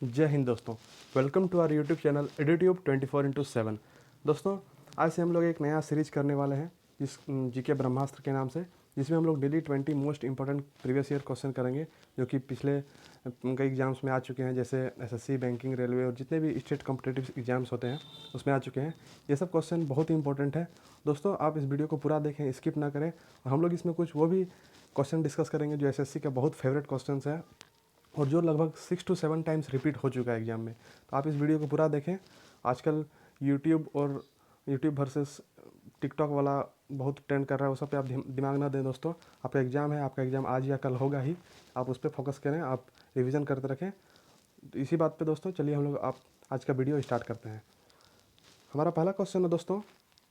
जय हिंद दोस्तों। Welcome to our YouTube channel Edutube 24/7। दोस्तों, आज से हम लोग एक नया सीरीज करने वाले हैं जिस जीके ब्रह्मास्त्र के नाम से, जिसमें हम लोग daily 20 most important previous year question करेंगे जो कि पिछले कई एग्जाम्स में आ चुके हैं, जैसे एसएससी, बैंकिंग, रेलवे और जितने भी स्टेट कॉम्पिटिटिव एग्जाम्स होते हैं उसमें आ चुके हैं। ये सब क्वेश्चन बहुत ही इंपॉर्टेंट है। दोस्तों, आप इस वीडियो को पूरा देखें, स्किप ना करें। और हम लोग इसमें कुछ वो भी क्वेश्चन डिस्कस करेंगे जो एसएससी का बहुत फेवरेट क्वेश्चन है और जो लगभग 6 to 7 टाइम्स रिपीट हो चुका है एग्जाम में। तो आप इस वीडियो को पूरा देखें। आजकल यूट्यूब और यूट्यूब वर्सेस टिकटॉक वाला बहुत ट्रेंड कर रहा है, उस सब पे आप दिमाग ना दें दोस्तों। आपका एग्ज़ाम है, आपका एग्ज़ाम आज या कल होगा ही, आप उस पर फोकस करें, आप रिवीजन करते रखें। तो इसी बात पे दोस्तों चलिए हम लोग आप आज का वीडियो स्टार्ट करते हैं। हमारा पहला क्वेश्चन है दोस्तों,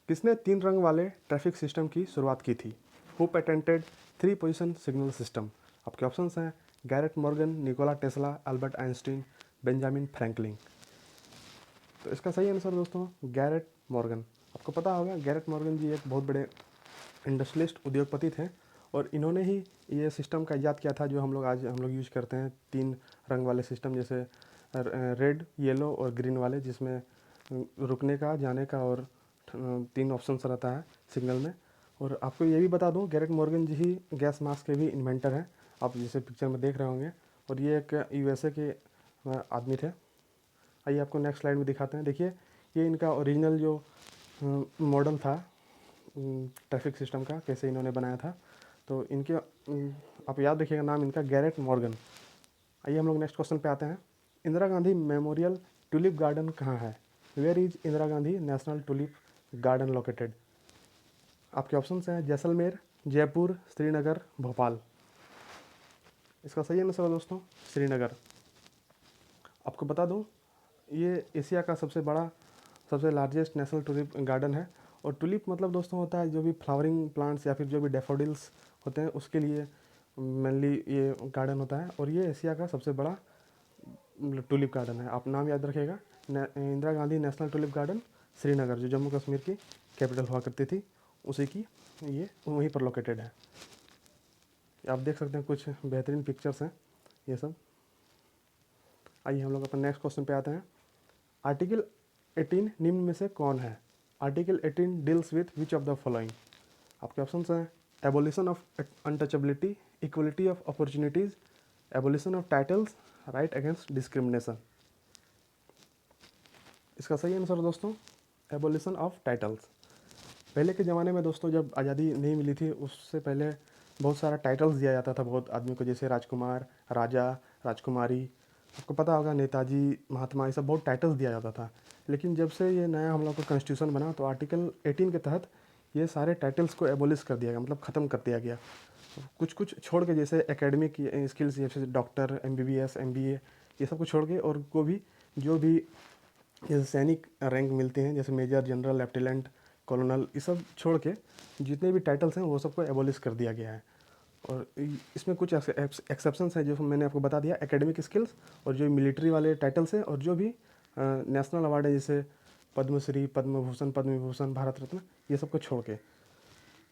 किसने 3 रंग वाले ट्रैफिक सिस्टम की शुरुआत की थी? Who patented 3 position signal system? आपके ऑप्शंस हैं Garrett Morgan, Nikola Tesla, Albert Einstein, Benjamin Franklin. तो इसका सही आंसर दोस्तों गैरेट मॉर्गन। आपको पता होगा गैरेट मॉर्गन जी एक बहुत बड़े इंडस्ट्रियलिस्ट उद्योगपति थे और इन्होंने ही ये सिस्टम का इजाद किया था जो हम लोग यूज करते हैं, 3 रंग वाले सिस्टम, जैसे रेड, येलो और ग्रीन वाले, जिसमें रुकने का, जाने का और 3 ऑप्शन रहता है सिग्नल में। और आपको ये भी बता दूं, गैरेट मॉर्गन जी ही गैस मास्क के भी इन्वेंटर हैं, आप जैसे पिक्चर में देख रहे होंगे। और ये एक यूएसए के आदमी थे। आइए आपको नेक्स्ट स्लाइड में दिखाते हैं। देखिए, ये इनका ओरिजिनल जो मॉडल था ट्रैफिक सिस्टम का, कैसे इन्होंने बनाया था। तो इनके आप याद रखिएगा नाम इनका गैरेट मॉर्गन। आइए हम लोग नेक्स्ट क्वेश्चन पे आते हैं। Indira Gandhi memorial tulip garden कहाँ है? Where is Indira Gandhi national tulip garden located? आपके ऑप्शंस हैं जैसलमेर, जयपुर, श्रीनगर, भोपाल। इसका सही आंसर है दोस्तों श्रीनगर। आपको बता दूं, ये एशिया का सबसे लार्जेस्ट नेशनल टुलिप गार्डन है। और टुलिप मतलब दोस्तों होता है जो भी फ्लावरिंग प्लांट्स या फिर जो भी डैफोडिल्स होते हैं उसके लिए मेनली ये गार्डन होता है। और ये एशिया का सबसे बड़ा टुलिप गार्डन है। आप नाम याद रखिएगा, Indira Gandhi national tulip garden, Srinagar, जो जम्मू कश्मीर की कैपिटल हुआ करती थी, उसी की ये वहीं पर लोकेटेड है। आप देख सकते हैं कुछ बेहतरीन पिक्चर्स हैं ये सब। आइए हम लोग अपने नेक्स्ट क्वेश्चन पे आते हैं। आर्टिकल 18 निम्न में से कौन है? Article 18 deals with which of the following? आपके ऑप्शंस हैं abolition of untouchability, equality of opportunities, abolition of titles, right against discrimination. इसका सही आंसर दोस्तों एबोलिशन ऑफ टाइटल्स। पहले के ज़माने में दोस्तों जब आज़ादी नहीं मिली थी उससे पहले बहुत सारा टाइटल्स दिया जाता था बहुत आदमी को, जैसे राजकुमार, राजा, राजकुमारी। आपको पता होगा नेताजी, महात्मा, ये सब बहुत टाइटल्स दिया जाता था। लेकिन जब से ये नया हम लोग का कॉन्स्टिट्यूशन बना तो आर्टिकल 18 के तहत ये सारे टाइटल्स को एबोलिश कर दिया गया, मतलब ख़त्म कर दिया गया। कुछ कुछ छोड़ के, जैसे एकेडमिक स्किल्स जैसे डॉक्टर, एमबीबीएस, एमबीए, ये सब कुछ छोड़ के, और को भी जो भी जैसे सैनिक रैंक मिलते हैं जैसे मेजर, जनरल, लेफ्टिनेंट, कॉलोनल, ये सब छोड़ के जितने भी टाइटल्स हैं वो सबको एबॉलिश कर दिया गया है। और इसमें कुछ एक्सेप्शंस हैं जो मैंने आपको बता दिया, एकेडमिक स्किल्स और जो मिलिट्री वाले टाइटल्स हैं, और जो भी नेशनल अवार्ड है जैसे पद्मश्री, पद्म भूषण, पद्म विभूषण, भारत रत्न, ये सबको छोड़ के।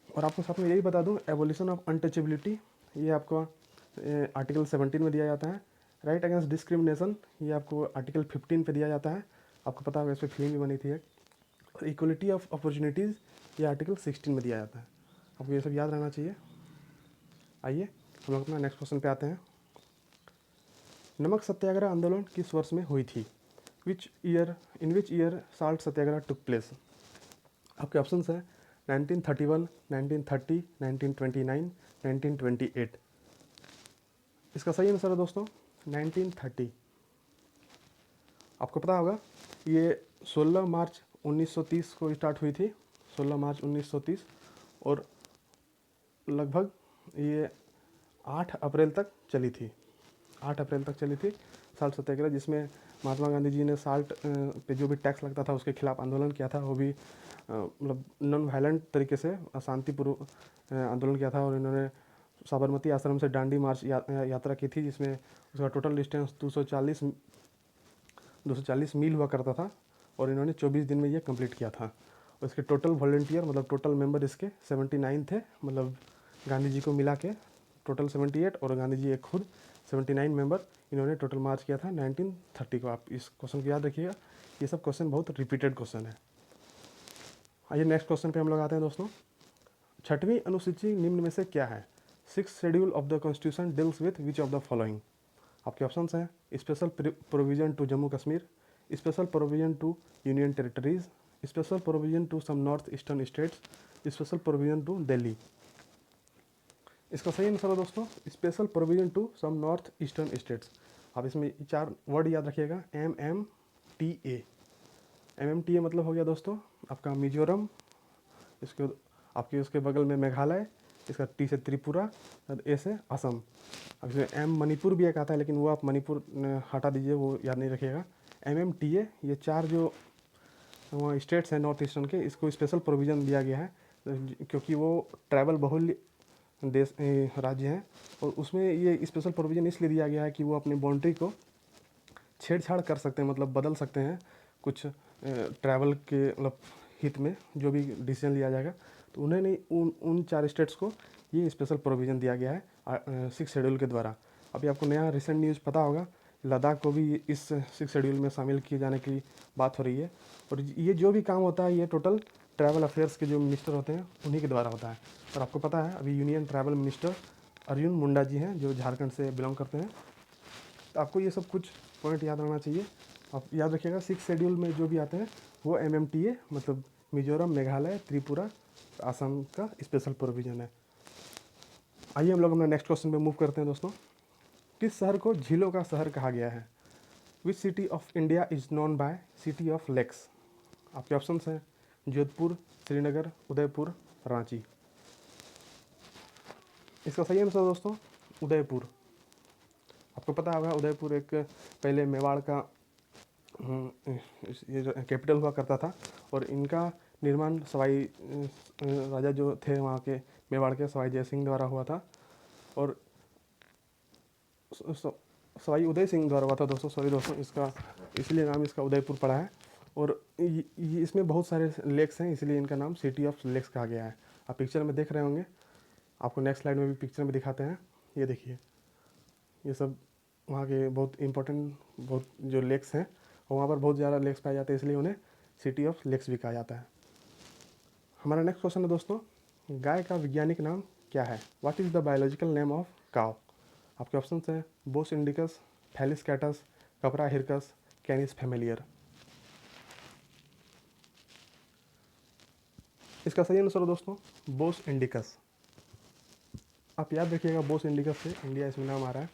और आपको साथ में यही बता दूं, एबोलिशन ऑफ अनटचेबिलिटी ये आपको आर्टिकल 17 में दिया जाता है। राइट अगेंस्ट डिस्क्रिमिनेशन ये आपको आर्टिकल 15 पे दिया जाता है। आपको पता होगा इस पर फिल्म भी बनी थी एक। और इक्वलिटी ऑफ अपॉर्चुनिटीज़ ये आर्टिकल 16 में दिया जाता है। आपको ये सब याद रहना चाहिए। आइए हम लोग अपना नेक्स्ट क्वेश्चन पे आते हैं। नमक सत्याग्रह आंदोलन किस वर्ष में हुई थी? In which year salt Satyagraha took place? आपके ऑप्शंस हैं 1931, 1930, 1929, 1928। इसका सही आंसर है दोस्तों 1930। आपको पता होगा ये 16 मार्च 1930 को स्टार्ट हुई थी, 16 मार्च 1930, और लगभग ये 8 अप्रैल तक चली थी। 8 अप्रैल तक चली थी साल्ट सत्याग्रह, जिसमें महात्मा गांधी जी ने साल्ट पे जो भी टैक्स लगता था उसके खिलाफ आंदोलन किया था। वो भी मतलब नॉन वायलेंट तरीके से शांतिपूर्वक आंदोलन किया था। और इन्होंने साबरमती आश्रम से दांडी मार्च यात्रा की थी, जिसमें उसका टोटल डिस्टेंस 240 मील हुआ करता था, और इन्होंने 24 दिन में ये कंप्लीट किया था। और इसके टोटल वॉलंटियर मतलब टोटल मेंबर इसके 79 थे, मतलब गांधी जी को मिला के टोटल 78, और गांधी जी एक खुद 79 मेंबर इन्होंने टोटल मार्च किया था 1930 को। आप इस क्वेश्चन को याद रखिएगा, ये सब क्वेश्चन बहुत रिपीटेड क्वेश्चन है। आइए नेक्स्ट क्वेश्चन पे हम लोग आते हैं दोस्तों। छठवीं अनुसूची निम्न में से क्या है? 6th schedule of the constitution deals with which of the following? आपके ऑप्शंस हैं special provision to Jammu Kashmir, special provision to union territories, special provision to some north eastern states, special provision to Delhi. इसका सही आंसर है दोस्तों special provision to some north eastern states. आप इसमें 4 word याद रखिएगा, MMTA। MMTA मतलब हो गया दोस्तों आपका मिजोरम, इसके आपके उसके बगल में मेघालय, इसका T से त्रिपुरा और A से असम। अब इसमें M मणिपुर भी एक आता है, लेकिन वो आप मणिपुर हटा दीजिए, वो याद नहीं रखिएगा। MMTA ये 4 जो वहाँ स्टेट्स हैं नॉर्थ ईस्टर्न के, इसको स्पेशल प्रोविज़न दिया गया है क्योंकि वो ट्रैवल बहुल देश राज्य हैं, और उसमें ये स्पेशल प्रोविज़न इसलिए दिया गया है कि वो अपनी बाउंड्री को छेड़छाड़ कर सकते हैं, मतलब बदल सकते हैं कुछ ट्रैवल के मतलब हित में जो भी डिसीजन लिया जाएगा, तो उन्हें नहीं उन 4 स्टेट्स को ये स्पेशल प्रोविज़न दिया गया है 6 शेड्यूल के द्वारा। अभी आपको नया रिसेंट न्यूज़ पता होगा, लद्दाख को भी इस 6 शेड्यूल में शामिल किए जाने की बात हो रही है, और ये जो भी काम होता है ये टोटल ट्रैवल अफेयर्स के जो मिनिस्टर होते हैं उन्हीं के द्वारा होता है। और आपको पता है अभी union travel minister Arjun Munda ji हैं, जो झारखंड से बिलोंग करते हैं। तो आपको ये सब कुछ पॉइंट याद रहना चाहिए। आप याद रखिएगा 6 शेड्यूल में जो भी आते हैं वो MMTA मतलब मिजोरम, मेघालय, त्रिपुरा, असम का स्पेशल प्रोविज़न है। आइए हम लोग अपना नेक्स्ट क्वेश्चन पे मूव करते हैं दोस्तों। किस शहर को झीलों का शहर कहा गया है? Which city of India is known by city of lakes? आपके ऑप्शंस हैं जोधपुर, श्रीनगर, उदयपुर, रांची। इसका सही आंसर दोस्तों उदयपुर। आपको पता होगा उदयपुर एक पहले मेवाड़ का ये जो कैपिटल हुआ करता था, और इनका निर्माण सवाई राजा जो थे वहाँ के मेवाड़ के सवाई जय सिंह द्वारा हुआ था, और सवाई उदय सिंह द्वारा हुआ था दोस्तों, सॉरी दोस्तों, इसका इसलिए नाम इसका उदयपुर पड़ा है। और इसमें बहुत सारे लेक्स हैं, इसलिए इनका नाम सिटी ऑफ लेक्स कहा गया है। आप पिक्चर में देख रहे होंगे, आपको नेक्स्ट स्लाइड में भी पिक्चर में दिखाते हैं। ये देखिए, ये सब वहाँ के बहुत इंपॉर्टेंट बहुत जो लेक्स हैं, और वहाँ पर बहुत ज़्यादा लेक्स पाए जाते हैं, इसलिए उन्हें सिटी ऑफ लेक्स भी कहा जाता है। हमारा नेक्स्ट क्वेश्चन है दोस्तों, गाय का वैज्ञानिक नाम क्या है? What is the biological name of cow? आपके ऑप्शंस हैं बोस इंडिकस, थैलिस कैटस, कपरा हिरकस, कैनिस फैमिलियर। इसका सही आंसर है दोस्तों बोस इंडिकस। आप याद रखिएगा बोस इंडिकस से इंडिया इसमें नाम आ रहा है।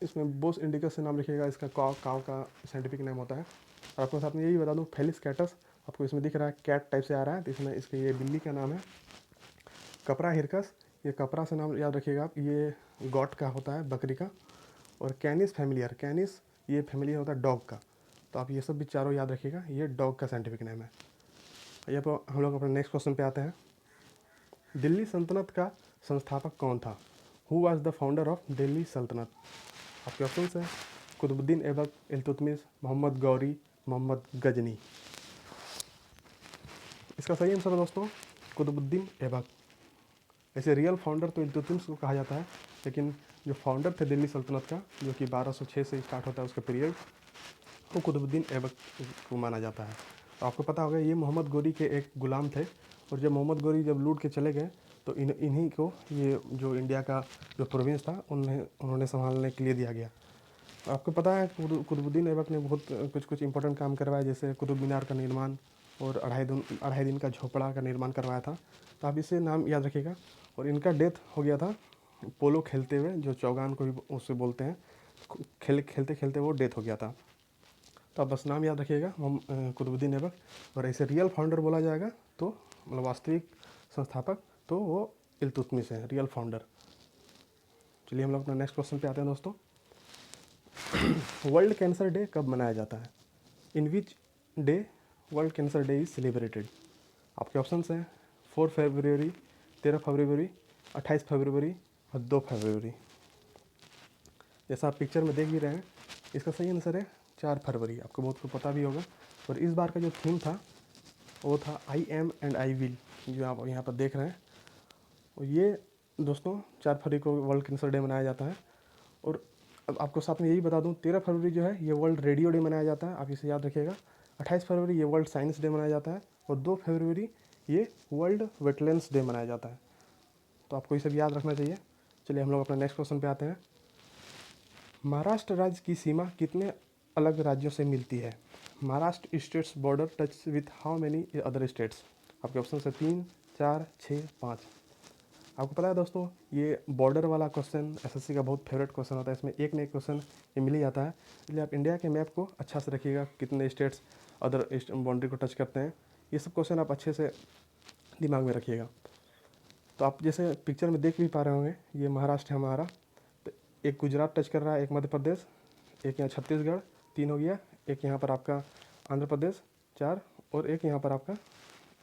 इसमें बोस इंडिकस से नाम लिखिएगा, इसका काव का साइंटिफिक नेम होता है। और आपको साथ में यही बता दूं थैलिस कैटस आपको इसमें दिख रहा है, कैट टाइप से आ रहा है, तो इसमें इसके ये बिल्ली का नाम है। कपरा हिरकस, ये कपरा से नाम याद रखिएगा आप, ये गॉट का होता है, बकरी का। और कैनिस फैमिलियर, कैनिस ये फैमिलियर होता है डॉग का। तो आप ये सब भी चारों याद रखिएगा, ये डॉग का साइंटिफिक नेम है। ये पर हम लोग अपने नेक्स्ट क्वेश्चन पे आते हैं। दिल्ली सल्तनत का संस्थापक कौन था? Who was the founder of Delhi सल्तनत? आपके ऑप्शंस हैं कुतुबुद्दीन ऐबक, इल्तुतमिश, मोहम्मद गौरी, मोहम्मद गजनी। इसका सही आंसर है दोस्तों कुतुबुद्दीन ऐबक। ऐसे रियल फाउंडर तो इल्तुतमिश को कहा जाता है, लेकिन जो फाउंडर थे दिल्ली सल्तनत का, जो कि 1206 से स्टार्ट होता है उसका पीरियड, वो कुतुबुद्दीन ऐबक को माना जाता है। तो आपको पता होगा ये मोहम्मद गौरी के एक गुलाम थे, और जब मोहम्मद गौरी जब लूट के चले गए तो इन्हीं को ये जो इंडिया का जो प्रोविंस था उन्होंने संभालने के लिए दिया गया। आपको पता है कुतुबुद्दीन ऐबक ने बहुत कुछ इंपॉर्टेंट काम करवाया, जैसे कुतुब मीनार का निर्माण और अढ़ाई दिन का झोपड़ा का निर्माण करवाया था। तो आप इसे नाम याद रखिएगा। और इनका डेथ हो गया था पोलो खेलते हुए, जो चौगान को भी उससे बोलते हैं, खेलते खेलते वो डेथ हो गया था। तो आप बस नाम याद रखिएगा कुतुबुद्दीन ऐबक। और ऐसे रियल फाउंडर बोला जाएगा तो मतलब वास्तविक संस्थापक तो वो इल्तुतमिश है, रियल फाउंडर। चलिए हम लोग अपना नेक्स्ट क्वेश्चन पे आते हैं दोस्तों। वर्ल्ड कैंसर डे कब मनाया जाता है? In which day world cancer day is celebrated? आपके ऑप्शंस हैं 4 फरवरी, 13 फरवरी, 28 फरवरी और 2 फरवरी। जैसा आप पिक्चर में देख भी रहे हैं, इसका सही आंसर है 4 फरवरी। आपको बहुत को पता भी होगा। और इस बार का जो थीम था वो था I am and I will, जो आप यहाँ पर देख रहे हैं। और ये दोस्तों 4 फरवरी को वर्ल्ड कैंसर डे मनाया जाता है। और अब आपको साथ में यही बता दूं, 13 फरवरी जो है ये वर्ल्ड रेडियो डे मनाया जाता है, आप इसे याद रखिएगा। 28 फरवरी ये वर्ल्ड साइंस डे मनाया जाता है, और 2 फरवरी ये वर्ल्ड वेटलैंड्स डे मनाया जाता है। तो आपको ये सब याद रखना चाहिए। चलिए हम लोग अपने नेक्स्ट क्वेश्चन पे आते हैं। महाराष्ट्र राज्य की सीमा कितने अलग राज्यों से मिलती है? Maharashtra states border touch with how many other states? आपके ऑप्शन है 3, 4, 6, 5। आपको पता है दोस्तों, ये बॉर्डर वाला क्वेश्चन एसएससी का बहुत फेवरेट क्वेश्चन होता है। इसमें एक न एक क्वेश्चन ये मिल ही जाता है, इसलिए आप इंडिया के मैप को अच्छा से रखिएगा, कितने स्टेट्स अदर बाउंड्री को टच करते हैं, ये सब क्वेश्चन आप अच्छे से दिमाग में रखिएगा। तो आप जैसे पिक्चर में देख भी पा रहे होंगे, ये महाराष्ट्र है हमारा, तो एक गुजरात टच कर रहा है, एक मध्य प्रदेश, एक यहाँ छत्तीसगढ़, 3 हो गया, एक यहाँ पर आपका आंध्र प्रदेश 4, और एक यहाँ पर आपका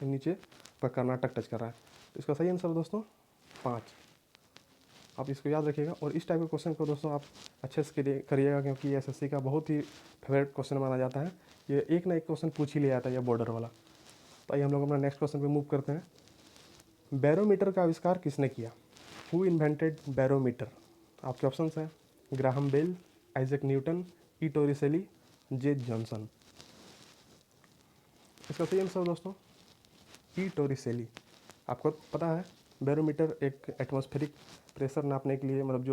नीचे पर कर्नाटक टच कर रहा है। तो इसका सही आंसर दोस्तों 5। आप इसको याद रखिएगा, और इस टाइप के क्वेश्चन को दोस्तों आप अच्छे से करिएगा, क्योंकि एसएससी का बहुत ही फेवरेट क्वेश्चन माना जाता है। ये एक ना एक क्वेश्चन पूछ ही ले आता है ये बॉर्डर वाला। तो आइए हम लोग अपना नेक्स्ट क्वेश्चन पे मूव करते हैं। बैरोमीटर का आविष्कार किसने किया? Who invented barometer? आपके ऑप्शंस हैं ग्राहम बेल, आइजैक न्यूटन, ई टोरिसेली, जे जॉनसन। इसका सही आंसर दोस्तों ई टोरिसेली। आपको पता है बैरोमीटर एक एटमॉस्फेरिक प्रेशर नापने के लिए, मतलब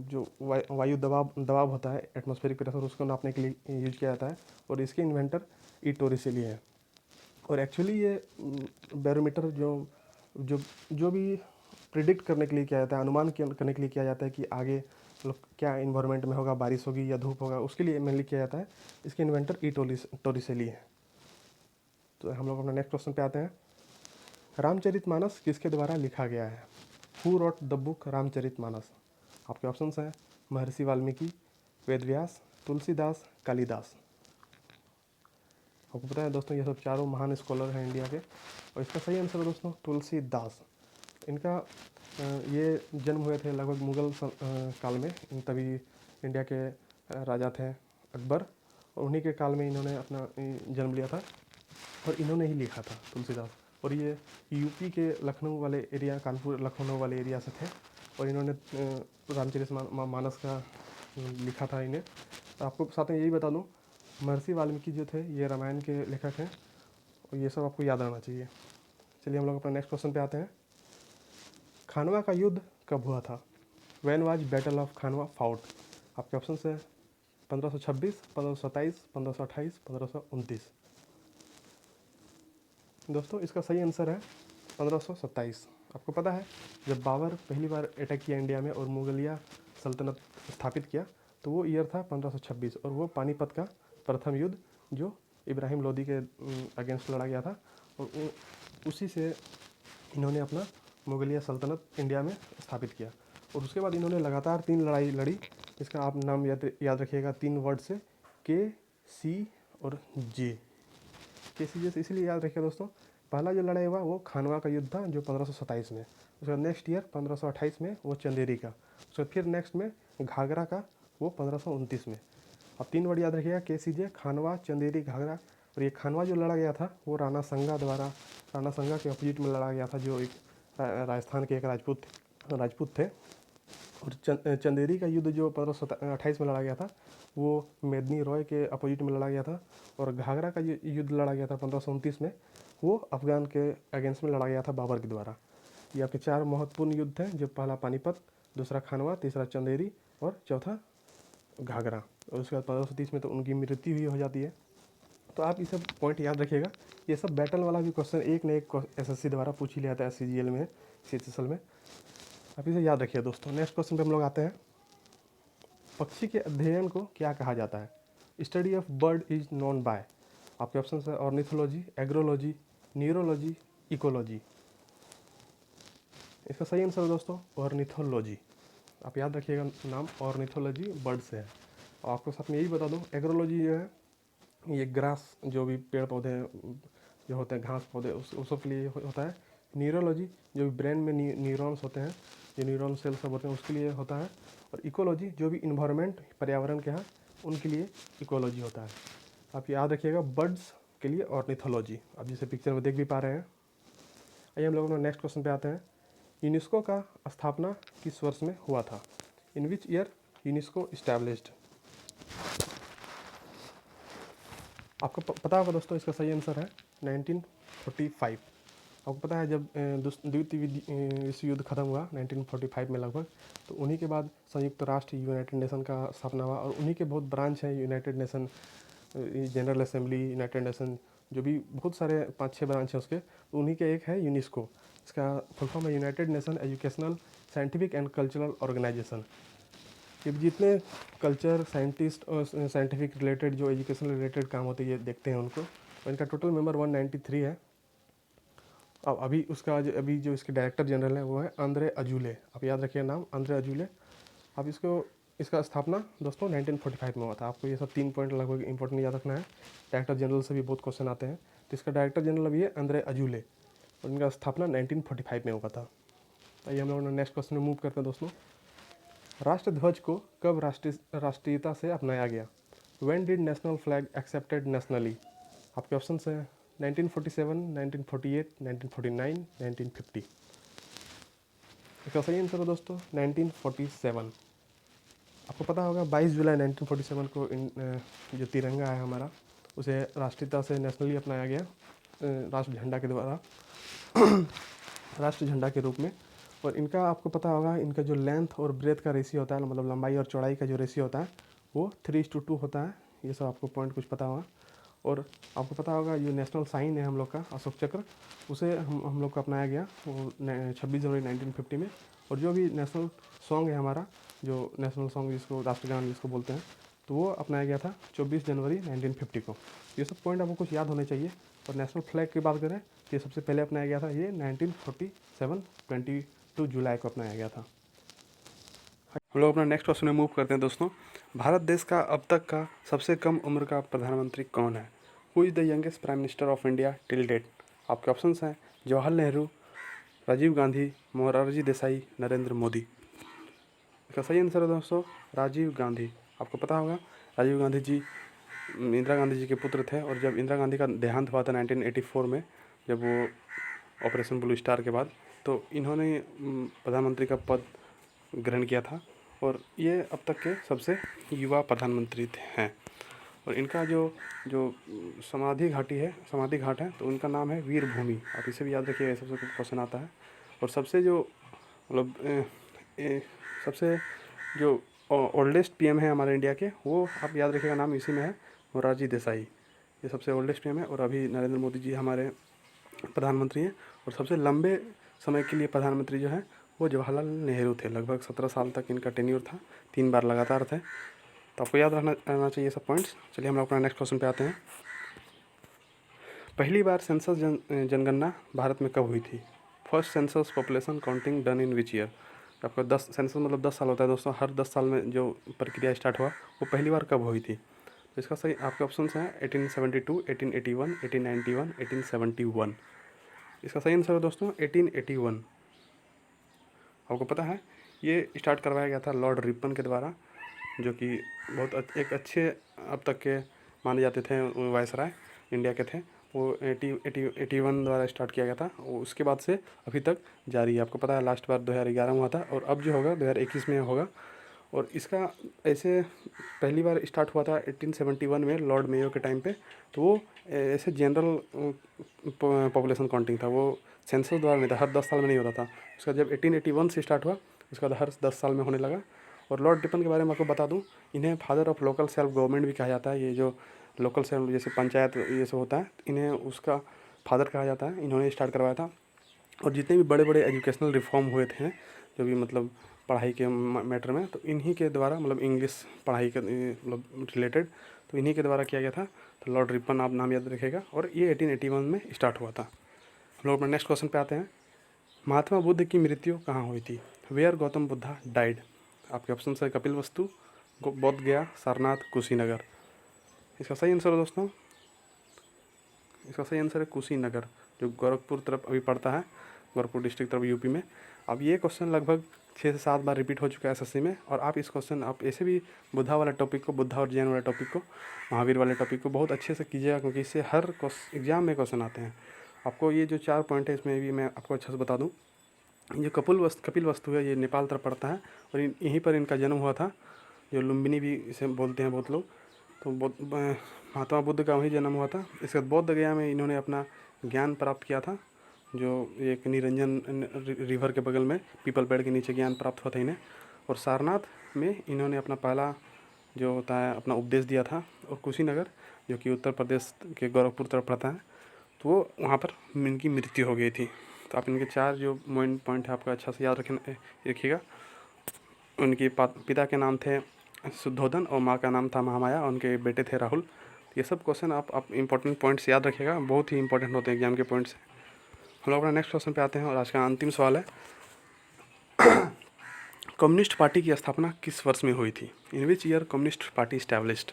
जो वायु दबाव होता है, एटमॉस्फेरिक प्रेशर, उसको नापने के लिए यूज किया जाता है, और इसके इन्वेंटर ई टोरिसेली है। और एक्चुअली ये बैरोमीटर जो जो भी प्रिडिक्ट करने के लिए किया जाता है, अनुमान करने के लिए किया जाता है कि आगे मतलब क्या इन्वायरमेंट में होगा, बारिश होगी या धूप होगा, उसके लिए मेनली किया जाता है। इसके इन्वेंटर ई टोरिसेली है। तो हम लोग अपना नेक्स्ट क्वेश्चन पे आते हैं। रामचरितमानस किसके द्वारा लिखा गया है? Who wrote the book Ramcharitmanas? आपके ऑप्शंस हैं महर्षि वाल्मीकि, वेदव्यास, तुलसीदास, कालिदास। आपको पता है दोस्तों, ये सब चारों महान स्कॉलर हैं इंडिया के, और इसका सही आंसर है दोस्तों तुलसीदास। इनका ये जन्म हुए थे लगभग मुगल काल में, तभी इंडिया के राजा थे अकबर, और उन्हीं के काल में इन्होंने अपना जन्म लिया था, और इन्होंने ही लिखा था तुलसीदास। और ये यूपी के लखनऊ वाले एरिया, कानपुर लखनऊ वाले एरिया से थे, और इन्होंने रामचरितमानस का लिखा था इन्हें। तो आपको साथ में यही बता दूँ, महर्षि वाल्मीकि जो थे ये रामायण के लेखक हैं, और ये सब आपको याद रहना चाहिए। चलिए हम लोग अपना नेक्स्ट क्वेश्चन पे आते हैं। खानवा का युद्ध कब हुआ था? When was battle of Khanwa fought? आपके ऑप्शन है 1526, 1527, 1528, 1529। दोस्तों इसका सही आंसर है 1527। आपको पता है जब बाबर पहली बार अटैक किया इंडिया में और मुगलिया सल्तनत स्थापित किया, तो वो ईयर था 1526, और वो पानीपत का प्रथम युद्ध जो इब्राहिम लोदी के अगेंस्ट लड़ा गया था, और उसी से इन्होंने अपना मुगलिया सल्तनत इंडिया में स्थापित किया। और उसके बाद इन्होंने लगातार 3 लड़ाई लड़ी। इसका आप नाम याद रखिएगा 3 वर्ड से, के, सी और जे। के सी जे से इसलिए याद रखिए दोस्तों, पहला जो लड़ाई हुआ वो खानवा का युद्ध था जो 1527 में, उसके बाद नेक्स्ट ईयर 1528 में वो चंदेरी का, उसके बाद फिर नेक्स्ट में घाघरा का वो 1529 में। अब 3 वर्ड याद रखिएगा, के सी जे, खानवा, चंदेरी, घाघरा। और ये खानवा जो लड़ा गया था वो राणा संगा द्वारा, राणा संगा के अपोजिट में लड़ा गया था, जो एक राजस्थान के एक राजपूत थे। और चंदेरी का युद्ध जो 1528 में लड़ा गया था वो मेदिनी रॉय के अपोजिट में लड़ा गया था। और घाघरा का युद्ध लड़ा गया था 1529 में, वो अफगान के अगेंस्ट में लड़ा गया था बाबर के द्वारा। ये आपके 4 महत्वपूर्ण युद्ध थे, जो पहला पानीपत, दूसरा खानवा, तीसरा चंदेरी और चौथा घाघरा। और उसके बाद 1530 में तो उनकी मृत्यु ही हो जाती है। तो आप ये सब पॉइंट याद रखिएगा। ये सब बैटल वाला भी क्वेश्चन एक न एक एसएससी द्वारा पूछ ही लिया था, SCGL में, CHSL में। आप इसे याद रखिए दोस्तों। नेक्स्ट क्वेश्चन पे हम लोग आते हैं। पक्षी के अध्ययन को क्या कहा जाता है? Study of bird is known by. आपके ऑप्शन है ऑर्निथोलॉजी, एग्रोलॉजी, न्यूरोलॉजी, इकोलॉजी। इसका सही आंसर है दोस्तों ऑर्निथोलॉजी। आप याद रखिएगा नाम, ऑर्निथोलॉजी बर्ड से है। और आपको साथ में यही बता दूँ, एग्रोलॉजी जो है ये ग्रास, जो भी पेड़ पौधे जो होते हैं, घास पौधे, उस सब के लिए होता है। न्यूरोलॉजी जो भी ब्रेन में न्यूरॉन्स होते हैं, जो न्यूरॉन सेल सब होते हैं, उसके लिए होता है। और इकोलॉजी जो भी इन्वायरमेंट, पर्यावरण के हैं, उनके लिए इकोलॉजी होता है। आप याद रखिएगा बर्ड्स के लिए ऑर्निथोलॉजी। आप जिसे पिक्चर में देख भी पा रहे हैं। आइए हम लोग नेक्स्ट क्वेश्चन पे आते हैं। यूनेस्को का स्थापना किस वर्ष में हुआ था? इन विच ईयर यूनेस्को इस्टेब्लिश्ड। आपको पता होगा दोस्तों, इसका सही आंसर है 1945। आपको पता है जब द्वितीय विश्व युद्ध खत्म हुआ 1945 में लगभग, तो उन्हीं के बाद संयुक्त राष्ट्र यूनाइटेड नेशन का स्थापना हुआ। और उन्हीं के बहुत ब्रांच हैं, United nation, general assembly, United nation, जो भी बहुत सारे 5-6 ब्रांच हैं उसके, तो उन्हीं के एक है यूनेस्को। इसका फुल फॉर्म है united nation educational, scientific and cultural organisation. ये जितने कल्चर, साइंटिस्ट और साइंटिफिक रिलेटेड, जो एजुकेशन रिलेटेड काम होते हैं, ये देखते हैं उनको। और इनका टोटल मेंबर 193 है। अब अभी जो इसके डायरेक्टर जनरल है वो है आंद्रे अजूले। आप याद रखिए नाम, आंद्रे अजूले। अब इसका स्थापना दोस्तों 1945 में हुआ था। आपको ये सब 3 पॉइंट लगभग इंपॉर्टेंट याद रखना है। डायरेक्टर जनरल से भी बहुत क्वेश्चन आते हैं। तो इसका डायरेक्टर जनरल अभी है आंद्रे अजूले, और इनका स्थापना 1945 में हुआ था। आइए हम लोग नेक्स्ट क्वेश्चन में मूव करते हैं दोस्तों। राष्ट्र ध्वज को कब राष्ट्रीयता से अपनाया गया? When did national flag accepted nationally? आपके ऑप्शन है 1947, 1948, 1949, 1950। इसका सही आंसर है दोस्तों 1947। आपको पता होगा 22 जुलाई 1947 को जो तिरंगा है हमारा, उसे राष्ट्रीयता से नेशनली अपनाया गया राष्ट्र झंडा के द्वारा राष्ट्र झंडा के रूप में। और इनका आपको पता होगा, इनका जो लेंथ और ब्रेथ का रेशियो होता है, मतलब लंबाई और चौड़ाई का जो रेशियो होता है, वो 3:2 होता है। ये सब आपको पॉइंट कुछ पता होगा। और आपको पता होगा जो नेशनल साइन है हम लोग का, अशोक चक्र, उसे हम लोग को अपनाया गया वो 26 जनवरी 1950 में। और जो भी नेशनल सॉन्ग है हमारा, जो नेशनल सॉन्ग जिसको राष्ट्रगान जिसको बोलते हैं, तो वो अपनाया गया था 24 जनवरी 1950 को। ये सब पॉइंट आपको कुछ याद होने चाहिए। और नेशनल फ्लैग की बात करें तो ये सबसे पहले अपनाया गया था, ये 1947 22 जुलाई को अपनाया गया था। हम लोग अपना नेक्स्ट क्वेश्चन में मूव करते हैं दोस्तों। भारत देश का अब तक का सबसे कम उम्र का प्रधानमंत्री कौन है? Who is the youngest prime minister of India till date? आपके ऑप्शंस हैं जवाहरलाल नेहरू, राजीव गांधी, मोरारजी देसाई, नरेंद्र मोदी। इसका सही आंसर है दोस्तों राजीव गांधी। आपको पता होगा राजीव गांधी जी इंदिरा गांधी जी के पुत्र थे। और जब इंदिरा गांधी का देहांत हुआ था 1984 में, जब वो ऑपरेशन ब्लू स्टार के बाद, तो इन्होंने प्रधानमंत्री का पद ग्रहण किया था। और ये अब तक के सबसे युवा प्रधानमंत्री हैं। और इनका जो समाधि घाट है, तो उनका नाम है वीर भूमि। आप इसे भी याद रखिएगा, सबसे क्वेश्चन आता है। और सबसे जो मतलब सबसे जो ओल्डेस्ट पीएम है हमारे इंडिया के, वो आप याद रखिएगा नाम, इसी में है मोरारजी देसाई। ये सबसे ओल्डेस्ट पीएम है। और अभी नरेंद्र मोदी जी हमारे प्रधानमंत्री हैं। और सबसे लंबे समय के लिए प्रधानमंत्री जो है वो जवाहरलाल नेहरू थे। लगभग 17 साल तक इनका टेन्योर था, 3 बार लगातार थे। तो आपको याद रहना चाहिए सब पॉइंट्स। चलिए हम लोग अपना नेक्स्ट क्वेश्चन पे आते हैं। पहली बार सेंसस जनगणना भारत में कब हुई थी? First census population counting done in which year? आपका 10 सेंसस मतलब 10 साल होता है दोस्तों। हर 10 साल में जो प्रक्रिया स्टार्ट हुआ वो पहली बार कब हुई थी? तो इसका सही आपके ऑप्शन हैं 1872, 1881, 1891, 1871। इसका सही आंसर है दोस्तों 1881। आपको पता है ये स्टार्ट करवाया गया था लॉर्ड रिपन के द्वारा, जो कि बहुत एक अच्छे अब तक के माने जाते थे वायसराय इंडिया के थे। वो 81 द्वारा स्टार्ट किया गया था। उसके बाद से अभी तक जारी है। आपको पता है लास्ट बार 2011 में हुआ था, और अब जो होगा 2021 में होगा। और इसका ऐसे पहली बार स्टार्ट हुआ था 1871 में लॉर्ड मेयो के टाइम पे। तो वो ऐसे जनरल पॉपुलेशन काउंटिंग था, वो सेंसस द्वारा नहीं था, हर 10 साल में नहीं होता था। उसका जब 1881 से स्टार्ट हुआ, उसके बाद हर 10 साल में होने लगा। और लॉर्ड रिपन के बारे में आपको बता दूं, इन्हें father of local self government भी कहा जाता है। ये जो लोकल सेल्फ जैसे पंचायत ये सब होता है, इन्हें उसका फादर कहा जाता है। इन्होंने स्टार्ट करवाया था। और जितने भी बड़े बड़े एजुकेशनल रिफॉर्म हुए थे, जो भी मतलब पढ़ाई के मैटर में, तो इन्हीं के द्वारा, मतलब इंग्लिश पढ़ाई के मतलब रिलेटेड, तो इन्हीं के द्वारा किया गया था। तो लॉर्ड रिपन आप नाम याद रखेगा। और ये 1881 में स्टार्ट हुआ था। हम लोग अपना नेक्स्ट क्वेश्चन पे आते हैं। महात्मा बुद्ध की मृत्यु कहाँ हुई थी? Where Gautam Buddha died? आपके ऑप्शन है कपिल वस्तु, बोध गया, सारनाथ, कुशीनगर। इसका सही आंसर है दोस्तों, इसका सही आंसर है कुशीनगर, जो गोरखपुर तरफ अभी पड़ता है, गोरखपुर डिस्ट्रिक्ट तरफ यूपी में। अब ये क्वेश्चन लगभग 6 से 7 बार रिपीट हो चुका है एसएससी में। और आप इस क्वेश्चन आप ऐसे भी बुद्धा वाला टॉपिक को, बुद्धा और जैन वाले टॉपिक को, महावीर वाले टॉपिक को बहुत अच्छे से कीजिएगा, क्योंकि इससे हर एग्जाम में क्वेश्चन आते हैं। आपको ये जो 4 पॉइंट है, इसमें भी मैं आपको अच्छे से बता दूँ। ये कपिल वस्तु है, ये नेपाल तरफ पड़ता है। और यहीं पर इनका जन्म हुआ था। जो लुम्बिनी भी इसे बोलते हैं बहुत लोग। तो महात्मा बुद्ध का वहीं जन्म हुआ था। इसके बाद बोध गया में इन्होंने अपना ज्ञान प्राप्त किया था, जो एक निरंजन रिवर के बगल में पीपल पेड़ के नीचे ज्ञान प्राप्त हुआ था इन्हें। और सारनाथ में इन्होंने अपना पहला जो होता है अपना उपदेश दिया था। और कुशीनगर जो कि उत्तर प्रदेश के गोरखपुर तरफ पड़ता है, तो वो वहाँ पर इनकी मृत्यु हो गई थी। तो आप इनके 4 जो मेन पॉइंट है आपका अच्छा से याद रखिएगा। उनके पिता के नाम थे शुद्धोधन और माँ का नाम था महामाया, और उनके बेटे थे राहुल। ये सब क्वेश्चन आप इंपॉर्टेंट पॉइंट्स याद रखिएगा, बहुत ही इंपॉर्टेंट होते हैं एग्जाम के पॉइंट्स। हम लोग अपना नेक्स्ट क्वेश्चन पे आते हैं और आज का अंतिम सवाल है कम्युनिस्ट पार्टी की स्थापना किस वर्ष में हुई थी? In which year communist party established?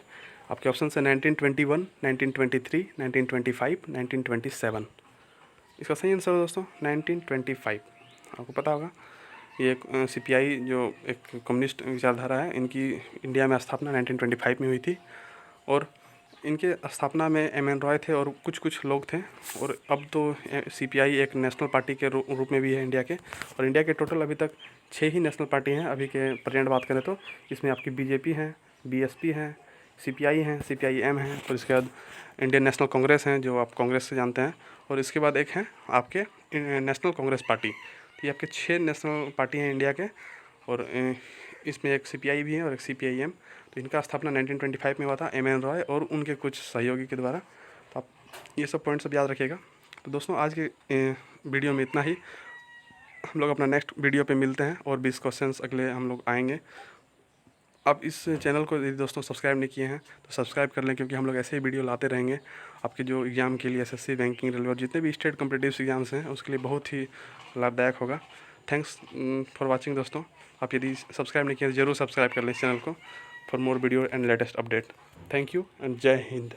आपके ऑप्शन है 1921, 1923, 1925, 1927। इसका सही आंसर है दोस्तों 1925। आपको पता होगा ये एक CPI जो एक कम्युनिस्ट विचारधारा है, इनकी इंडिया में स्थापना 1925 में हुई थी। और इनके स्थापना में M.N. रॉय थे और कुछ लोग थे। और अब तो CPI एक नेशनल पार्टी के रूप में भी है इंडिया के। और इंडिया के टोटल अभी तक 6 ही नेशनल पार्टी हैं अभी के प्रेजेंट बात करें तो। इसमें आपकी BJP है, BSP है, CPI है, CPIM है, और इसके बाद इंडियन नेशनल कांग्रेस है जो आप कांग्रेस से जानते हैं। और इसके बाद एक है आपके नेशनल कांग्रेस पार्टी। तो ये आपके 6 नेशनल पार्टी हैं इंडिया के। और इसमें एक CPI भी है और एक CPIM। तो इनका स्थापना 1925 में हुआ था M.N. रॉय और उनके कुछ सहयोगी के द्वारा। तो आप ये सब पॉइंट सब याद रखिएगा। तो दोस्तों आज के वीडियो में इतना ही। हम लोग अपना नेक्स्ट वीडियो पे मिलते हैं और 20 क्वेश्चंस अगले हम लोग आएंगे। आप इस चैनल को यदि दोस्तों सब्सक्राइब नहीं किए हैं तो सब्सक्राइब कर लें, क्योंकि हम लोग ऐसे ही वीडियो लाते रहेंगे आपके जो एग्ज़ाम के लिए SSC, बैंकिंग, रेलवे और जितने भी स्टेट कॉम्पिटिटिव एग्जाम्स हैं उसके लिए बहुत ही लाभदायक होगा। थैंक्स फॉर वाचिंग दोस्तों। आप यदि सब्सक्राइब नहीं किए तो ज़रूर सब्सक्राइब कर लें इस चैनल को for more video and latest update. Thank you and जय हिंद।